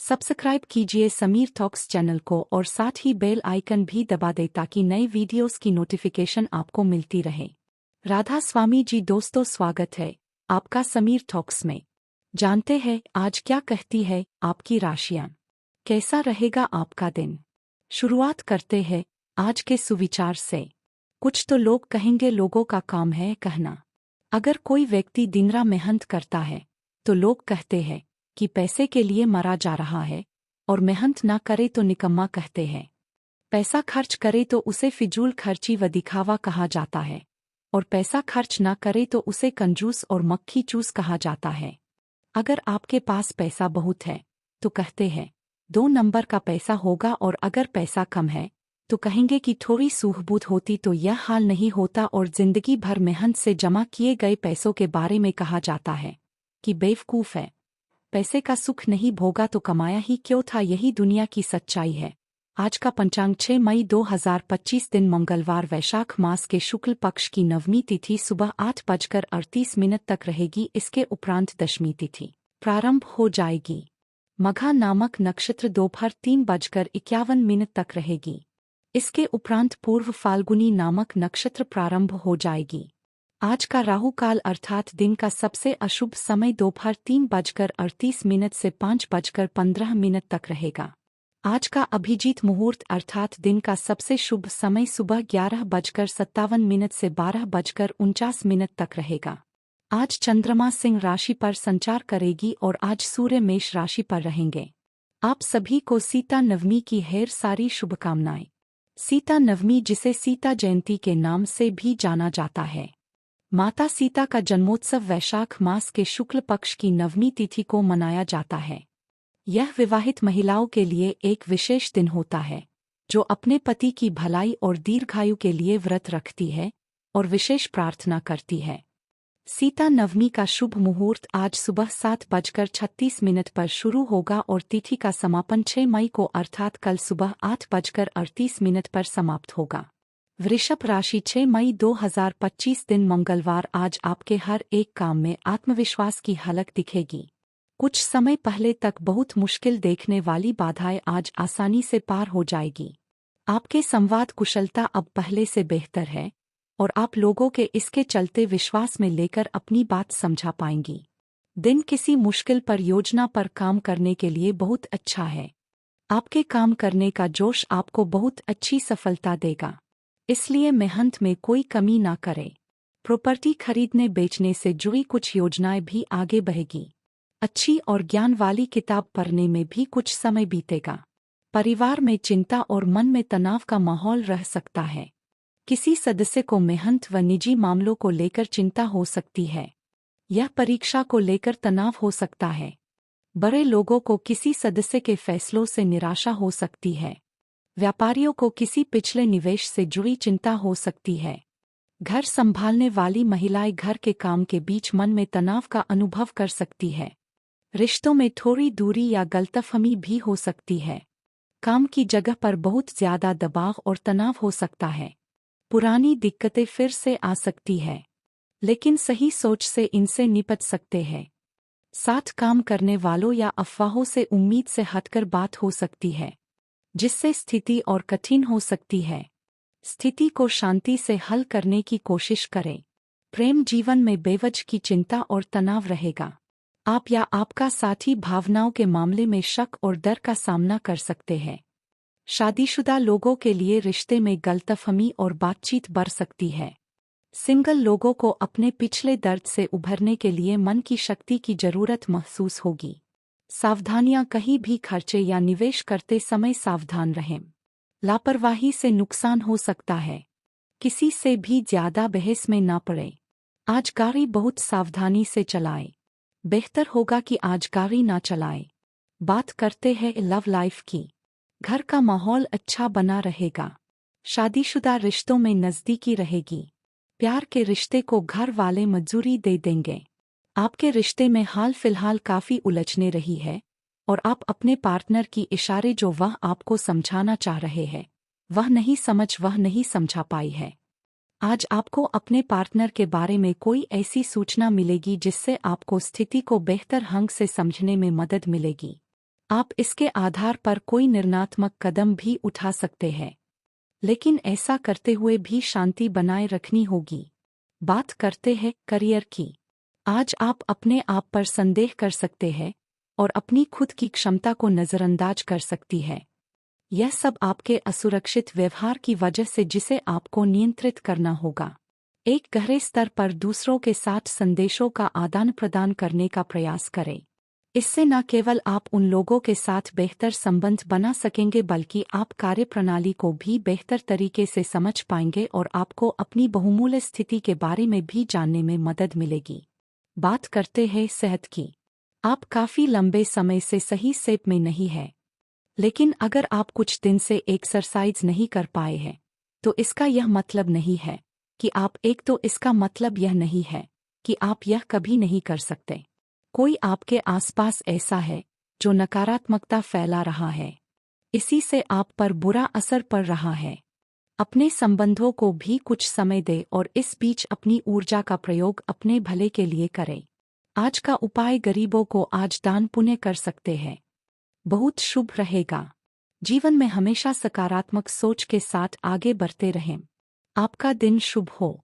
Subscribe कीजिए Sameer talks channel को और साथ ही बेल आइकन भी दबा दें ताकि नई वीडियोस की नोटिफिकेशन आपको मिलती रहे। राधा स्वामी जी दोस्तों, स्वागत है आपका समीर टॉक्स में। जानते हैं आज क्या कहती है आपकी राशियां, कैसा रहेगा आपका दिन। शुरुआत करते हैं आज के सुविचार से। कुछ तो लोग कहेंगे लोगों का काम है कहना। अगर कोई व्यक्ति दिन रात मेहनत करता है तो लोग कहते हैं कि पैसे के लिए मरा जा रहा है, और मेहनत ना करे तो निकम्मा कहते हैं। पैसा खर्च करे तो उसे फिजूल खर्ची व दिखावा कहा जाता है, और पैसा खर्च ना करे तो उसे कंजूस और मक्खी चूस कहा जाता है। अगर आपके पास पैसा बहुत है तो कहते हैं 2 नंबर का पैसा होगा, और अगर पैसा कम है तो कहेंगे कि थोड़ी सूहबूत होती तो यह हाल नहीं होता, और जिंदगी भर मेहनत से जमा किए गए पैसों के बारे में कहा जाता है कि बेवकूफ़ है, पैसे का सुख नहीं भोगा तो कमाया ही क्यों था। यही दुनिया की सच्चाई है। आज का पंचांग 6 मई 2025 दिन मंगलवार, वैशाख मास के शुक्ल पक्ष की नवमी तिथि सुबह 8:38 तक रहेगी। इसके उपरांत दशमी तिथि प्रारंभ हो जाएगी। मघा नामक नक्षत्र दोपहर 3:51 तक रहेगी। इसके उपरांत पूर्व फाल्गुनी नामक नक्षत्र प्रारंभ हो जाएगी। आज का राहु काल अर्थात दिन का सबसे अशुभ समय दोपहर 3:38 से 5:15 तक रहेगा। आज का अभिजीत मुहूर्त अर्थात दिन का सबसे शुभ समय सुबह 11:57 से 12:49 तक रहेगा। आज चंद्रमा सिंह राशि पर संचार करेगी और आज सूर्य मेष राशि पर रहेंगे। आप सभी को सीता नवमी की ढेर सारी शुभकामनाएं। सीता नवमी, जिसे सीता जयंती के नाम से भी जाना जाता है, माता सीता का जन्मोत्सव वैशाख मास के शुक्ल पक्ष की नवमी तिथि को मनाया जाता है। यह विवाहित महिलाओं के लिए एक विशेष दिन होता है, जो अपने पति की भलाई और दीर्घायु के लिए व्रत रखती है और विशेष प्रार्थना करती है। सीता नवमी का शुभ मुहूर्त आज सुबह 7:36 पर शुरू होगा और तिथि का समापन 6 मई को अर्थात कल सुबह 8:38 पर समाप्त होगा। वृषभ राशि 6 मई 2025 दिन मंगलवार, आज आपके हर एक काम में आत्मविश्वास की झलक दिखेगी। कुछ समय पहले तक बहुत मुश्किल देखने वाली बाधाएं आज आसानी से पार हो जाएगी। आपके संवाद कुशलता अब पहले से बेहतर है और आप लोगों के इसके चलते विश्वास में लेकर अपनी बात समझा पाएंगी। दिन किसी मुश्किल परियोजना पर काम करने के लिए बहुत अच्छा है। आपके काम करने का जोश आपको बहुत अच्छी सफलता देगा, इसलिए मेहनत में कोई कमी ना करें। प्रॉपर्टी खरीदने बेचने से जुड़ी कुछ योजनाएं भी आगे बढ़ेगी। अच्छी और ज्ञान वाली किताब पढ़ने में भी कुछ समय बीतेगा। परिवार में चिंता और मन में तनाव का माहौल रह सकता है। किसी सदस्य को मेहनत व निजी मामलों को लेकर चिंता हो सकती है। यह परीक्षा को लेकर तनाव हो सकता है। बड़े लोगों को किसी सदस्य के फैसलों से निराशा हो सकती है। व्यापारियों को किसी पिछले निवेश से जुड़ी चिंता हो सकती है। घर संभालने वाली महिलाएं घर के काम के बीच मन में तनाव का अनुभव कर सकती है। रिश्तों में थोड़ी दूरी या गलतफहमी भी हो सकती है। काम की जगह पर बहुत ज्यादा दबाव और तनाव हो सकता है। पुरानी दिक्कतें फिर से आ सकती है, लेकिन सही सोच से इनसे निपट सकते हैं। साथ काम करने वालों या अफवाहों से उम्मीद से हटकर बात हो सकती है, जिससे स्थिति और कठिन हो सकती है। स्थिति को शांति से हल करने की कोशिश करें। प्रेम जीवन में बेवजह की चिंता और तनाव रहेगा। आप या आपका साथी भावनाओं के मामले में शक और डर का सामना कर सकते हैं। शादीशुदा लोगों के लिए रिश्ते में गलतफहमी और बातचीत बढ़ सकती है। सिंगल लोगों को अपने पिछले दर्द से उभरने के लिए मन की शक्ति की जरूरत महसूस होगी। सावधानियां, कहीं भी खर्चे या निवेश करते समय सावधान रहें। लापरवाही से नुकसान हो सकता है। किसी से भी ज्यादा बहस में ना पड़े। आज गाड़ी बहुत सावधानी से चलाएं। बेहतर होगा कि आज गाड़ी ना चलाएं। बात करते हैं लव लाइफ की। घर का माहौल अच्छा बना रहेगा। शादीशुदा रिश्तों में नज़दीकी रहेगी। प्यार के रिश्ते को घर वाले मंजूरी दे देंगे। आपके रिश्ते में हाल फिलहाल काफ़ी उलझने रही है और आप अपने पार्टनर की इशारे जो वह आपको समझाना चाह रहे हैं वह नहीं समझा पाई है। आज आपको अपने पार्टनर के बारे में कोई ऐसी सूचना मिलेगी जिससे आपको स्थिति को बेहतर ढंग से समझने में मदद मिलेगी। आप इसके आधार पर कोई निर्णयात्मक कदम भी उठा सकते हैं, लेकिन ऐसा करते हुए भी शांति बनाए रखनी होगी। बात करते हैं करियर की। आज आप अपने आप पर संदेह कर सकते हैं और अपनी खुद की क्षमता को नज़रअंदाज कर सकती है। यह सब आपके असुरक्षित व्यवहार की वजह से, जिसे आपको नियंत्रित करना होगा। एक गहरे स्तर पर दूसरों के साथ संदेशों का आदान प्रदान करने का प्रयास करें। इससे न केवल आप उन लोगों के साथ बेहतर संबंध बना सकेंगे, बल्कि आप कार्यप्रणाली को भी बेहतर तरीके से समझ पाएंगे और आपको अपनी बहुमूल्य स्थिति के बारे में भी जानने में मदद मिलेगी। बात करते हैं सेहत की। आप काफ़ी लंबे समय से सही शेप में नहीं है, लेकिन अगर आप कुछ दिन से एक्सरसाइज नहीं कर पाए हैं, तो इसका यह मतलब नहीं है कि इसका मतलब यह नहीं है कि आप यह कभी नहीं कर सकते। कोई आपके आसपास ऐसा है जो नकारात्मकता फैला रहा है, इसी से आप पर बुरा असर पड़ रहा है। अपने संबंधों को भी कुछ समय दें और इस बीच अपनी ऊर्जा का प्रयोग अपने भले के लिए करें। आज का उपाय: गरीबों को आज दान पुण्य कर सकते हैं। बहुत शुभ रहेगा। जीवन में हमेशा सकारात्मक सोच के साथ आगे बढ़ते रहें। आपका दिन शुभ हो।